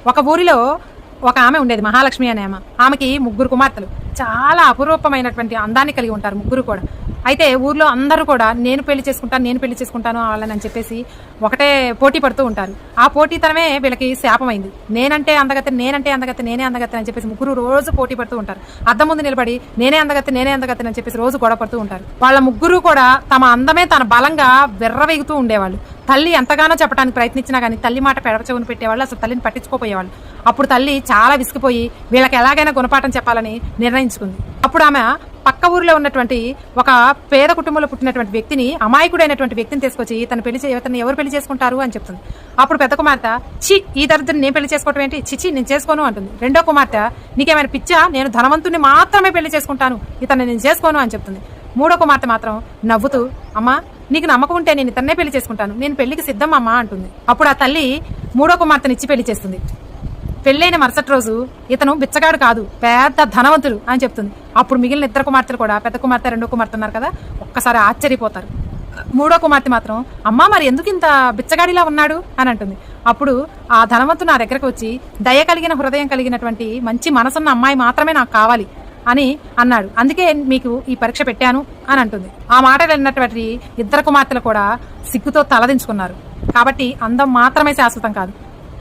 ఒక ఊరిలో ఒక ఆమె ఉండేది, మహాలక్ష్మి అనే ఆమెకి 3 కుమార్తెలు. చాలా అపురూపమైనటువంటి అందాన్ని కలిగి ఉంటారు ముగ్గురు కూడా. అయితే ఊర్లో అందరూ కూడా నేను పెళ్లి చేసుకుంటాను వాళ్ళని అని చెప్పేసి ఒకటే పోటీ పడుతూ ఉంటారు. ఆ పోటీతనమే వీళ్ళకి శాపమైంది. నేనే అందగత్తి అని చెప్పేసి ముగ్గురు రోజు పోటీ పడుతూ ఉంటారు. అద్దం ముందు నిలబడి నేనే అందగత్తి అని చెప్పేసి రోజు గొడవ పడుతూ ఉంటారు. వాళ్ళ ముగ్గురు కూడా తమ అందమే తన బలంగా వెర్రవేగుతూ ఉండేవాళ్ళు. తల్లి ఎంతగానో చెప్పడానికి ప్రయత్నించినా కానీ తల్లి మాట పెడచెవును పెట్టేవాళ్ళు, అసలు తల్లిని పట్టించుకోపోయేవాళ్ళు. అప్పుడు తల్లి చాలా విసిగిపోయి వీళ్ళకి ఎలాగైనా గుణపాఠం చెప్పాలని నిర్ణయించుకుంది. అప్పుడు ఆమె పక్క ఊరిలో ఉన్నటువంటి ఒక పేద కుటుంబంలో పుట్టినటువంటి వ్యక్తిని, అమాయకుడైనటువంటి వ్యక్తిని తీసుకొచ్చి ఇతను ఎవరు పెళ్లి చేసుకుంటారు అని చెప్తుంది. అప్పుడు పెద్ద కుమార్తె, చి ఈ దరిద్రుని నేను పెళ్లి చేసుకోవటం ఏంటి, చిచి నేను చేసుకోను అంటుంది. రెండో కుమార్తె, నీకేమైనా పిచ్చా, నేను ధనవంతుని మాత్రమే పెళ్లి చేసుకుంటాను, ఇతన్ని నేను చేసుకోను అని చెప్తుంది. మూడో కుమార్తె మాత్రం నవ్వుతూ, అమ్మా నీకు నమ్మకం ఉంటే నేను ఇతన్నే పెళ్లి చేసుకుంటాను, నేను పెళ్లికి సిద్ధం అమ్మా అంటుంది. అప్పుడు ఆ తల్లి మూడో కుమార్తెని ఇచ్చి పెళ్లి చేస్తుంది. పెళ్ళైన మరుసటి రోజు ఇతను బిచ్చగాడు కాదు, పెద్ద ధనవంతుడు అని చెప్తుంది. అప్పుడు మిగిలిన ఇద్దరు కుమార్తెలు కూడా, పెద్ద కుమార్తె రెండో కుమార్తె ఉన్నారు కదా, ఒక్కసారి ఆశ్చర్యపోతారు. మూడో కుమార్తె మాత్రం, అమ్మా మరి ఎందుకు ఇంత బిచ్చగాడిలా ఉన్నాడు అని అంటుంది. అప్పుడు ఆ ధనవంతుడు నా దగ్గరకు వచ్చి దయ కలిగిన హృదయం కలిగినటువంటి మంచి మనసున్న అమ్మాయి మాత్రమే నాకు కావాలి అని అన్నాడు, అందుకే మీకు ఈ పరీక్ష పెట్టాను అని అంటుంది. ఆ మాటలు విన్నటువంటి ఇద్దరు కుమార్తెలు కూడా సిగ్గుతో తలదించుకున్నారు. కాబట్టి అందం మాత్రమే శాశ్వతం కాదు,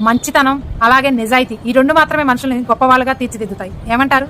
మంచితనం అలాగే నిజాయితీ, ఈ రెండు మాత్రమే మనుషుల్ని గొప్పవాళ్ళుగా తీర్చిదిద్దుతాయి. ఏమంటారు?